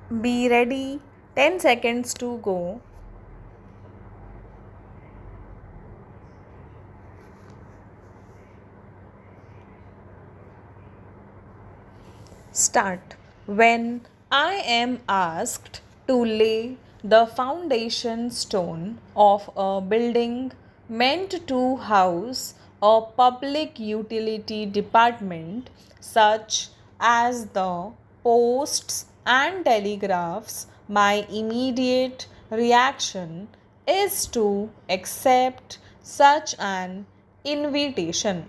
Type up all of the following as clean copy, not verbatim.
Be ready. 10 seconds to go. Start. When I am asked to lay the foundation stone of a building meant to house a public utility department such as the posts and telegraphs, my immediate reaction is to accept such an invitation.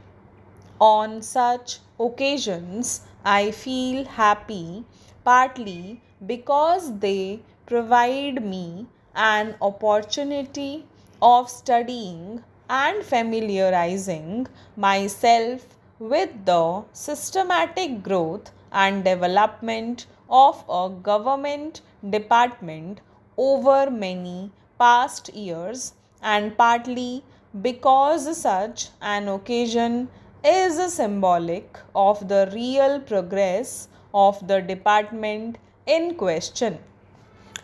On such occasions, I feel happy, partly because they provide me an opportunity of studying and familiarizing myself with the systematic growth and development of a government department over many past years, and partly because such an occasion is symbolic of the real progress of the department in question.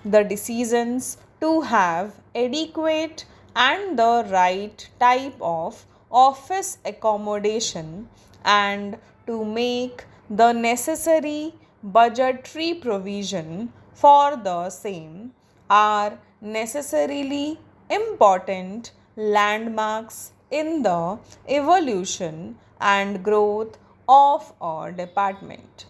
The decisions to have adequate and the right type of office accommodation and to make the necessary budgetary provision for the same are necessarily important landmarks in the evolution and growth of our department.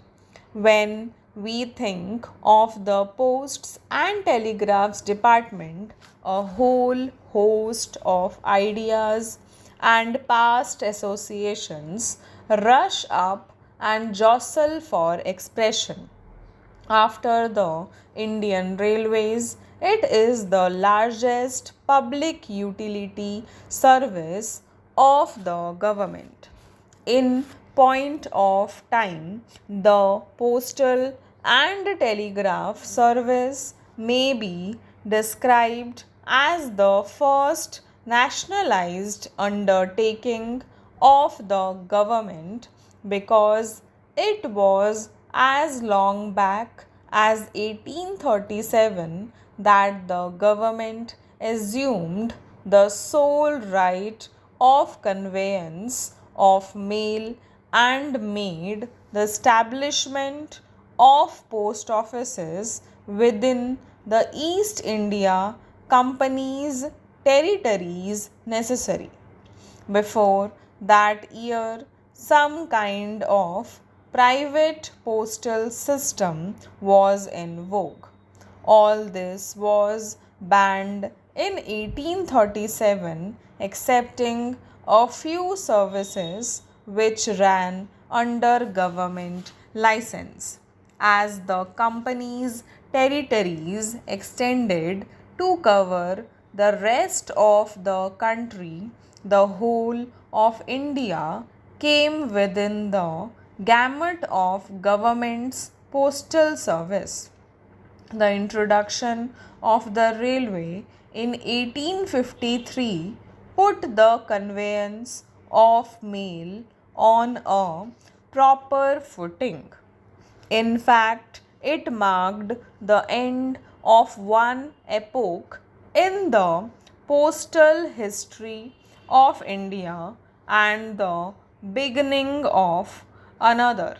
When we think of the Posts and Telegraphs Department, a whole host of ideas and past associations rush up and jostle for expression. After the Indian Railways, it is the largest public utility service of the government. In point of time, the postal and telegraph service may be described as the first nationalized undertaking of the government because it was as long back as 1837 that the government assumed the sole right of conveyance of mail and made the establishment of post offices within the East India Company's territories necessary. Before that year, some kind of private postal system was in vogue. All this was banned in 1837, excepting a few services which ran under government license. As the company's territories extended to cover the rest of the country, the whole of India came within the gamut of government's postal service. The introduction of the railway in 1853 put the conveyance of mail on a proper footing. In fact, it marked the end of one epoch in the postal history of India and the beginning of another.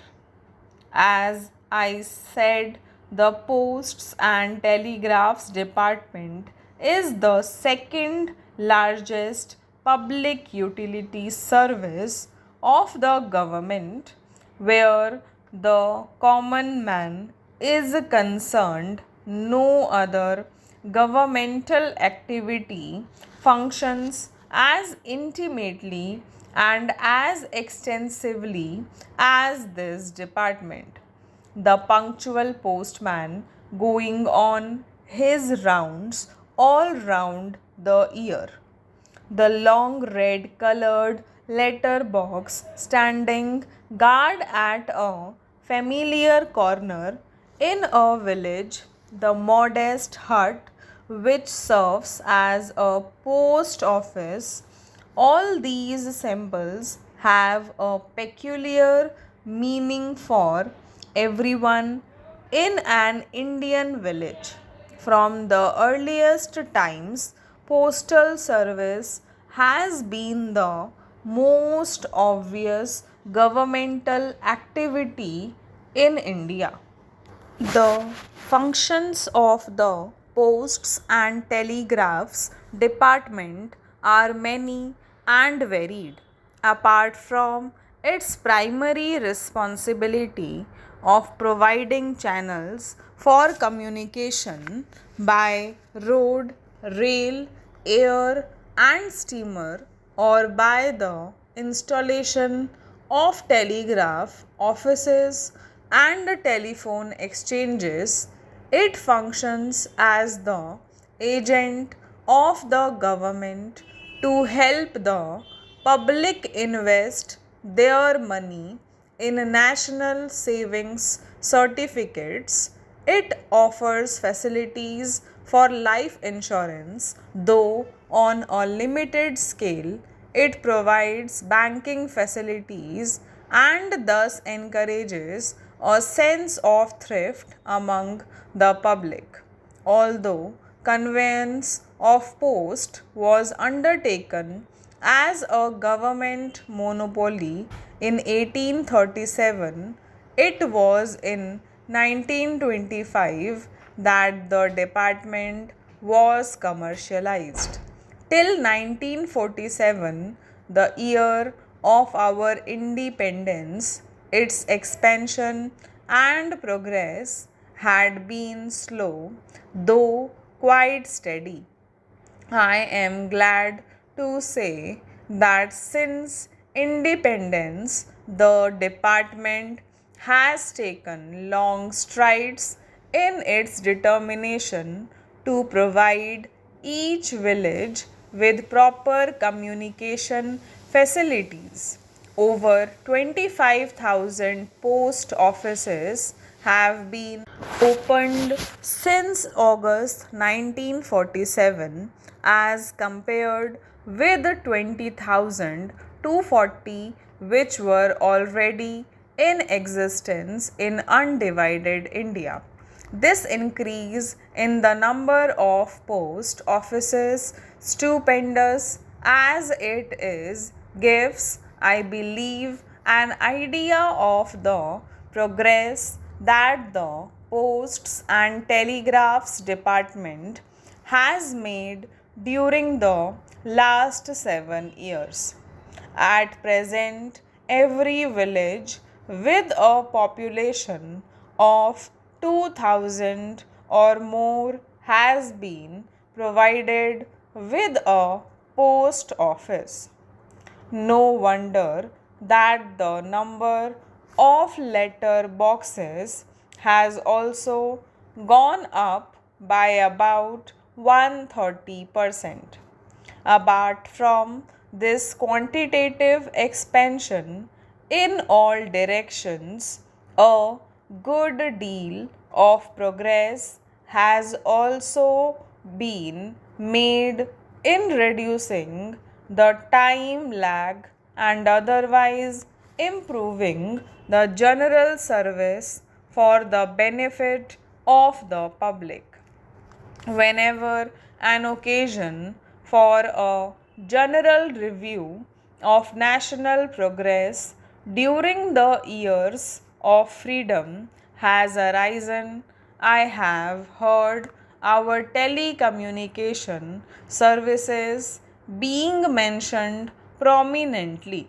As I said, the Posts and Telegraphs Department is the second largest public utility service of the government, where the common man is concerned. No other governmental activity functions as intimately and as extensively as this department. The punctual postman going on his rounds all round the year, the long red colored letter box standing guard at a familiar corner in a village, the modest hut which serves as a post office, all these symbols have a peculiar meaning for everyone in an Indian village. From the earliest times, postal service has been the most obvious governmental activity in India. The functions of the Posts and Telegraphs Department are many and varied. Apart from its primary responsibility of providing channels for communication by road, rail, air, and steamer, or by the installation of telegraph offices and telephone exchanges, it functions as the agent of the government to help the public invest their money in national savings certificates. It offers facilities for life insurance, though on a limited scale. It provides banking facilities and thus encourages a sense of thrift among the public. Although conveyance of post was undertaken as a government monopoly in 1837, it was in 1925 that the department was commercialized. Till 1947, the year of our independence, its expansion and progress had been slow, though quite steady. I am glad to say that since independence, the department has taken long strides in its determination to provide each village with proper communication facilities. Over 25,000 post offices have been opened since August 1947 as compared with 20,240 which were already in existence in undivided India. This increase in the number of post offices, stupendous as it is, gives, I believe, an idea of the progress that the Posts and Telegraphs Department has made during the last 7 years. At present, every village with a population of 2,000 or more has been provided with a post office. No wonder that the number of letter boxes has also gone up by about 130%. Apart from this quantitative expansion in all directions, a good deal of progress has also been made in reducing the time lag and otherwise improving the general service for the benefit of the public. Whenever an occasion for a general review of national progress during the years of freedom has arisen, I have heard our telecommunication services being mentioned prominently.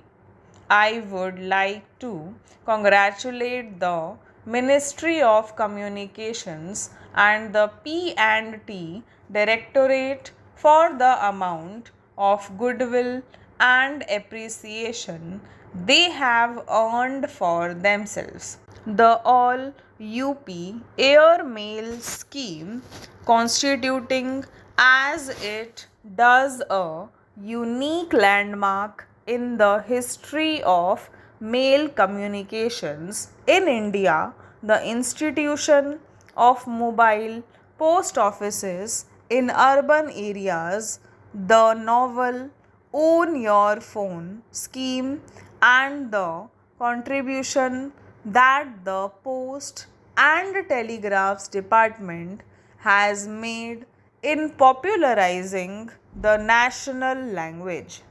I would like to congratulate the Ministry of Communications and the P&T Directorate for the amount of goodwill and appreciation they have earned for themselves. The All UP Air Mail Scheme, constituting as it does a unique landmark in the history of mail communications in India, the institution of mobile post offices in urban areas, the novel Own Your Phone scheme, and the contribution that the post and Telegraphs Department has made in popularizing the national language.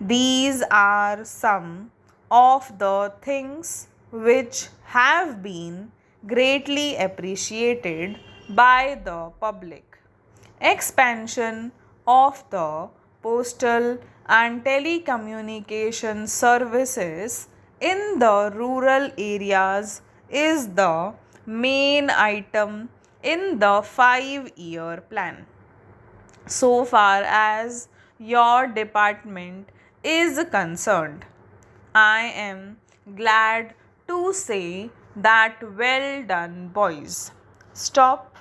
These are some of the things which have been greatly appreciated by the public. Expansion of the postal and telecommunication services in the rural areas is the main item in the 5-year plan. So far as your department is concerned, I am glad to say that well done, boys. Stop.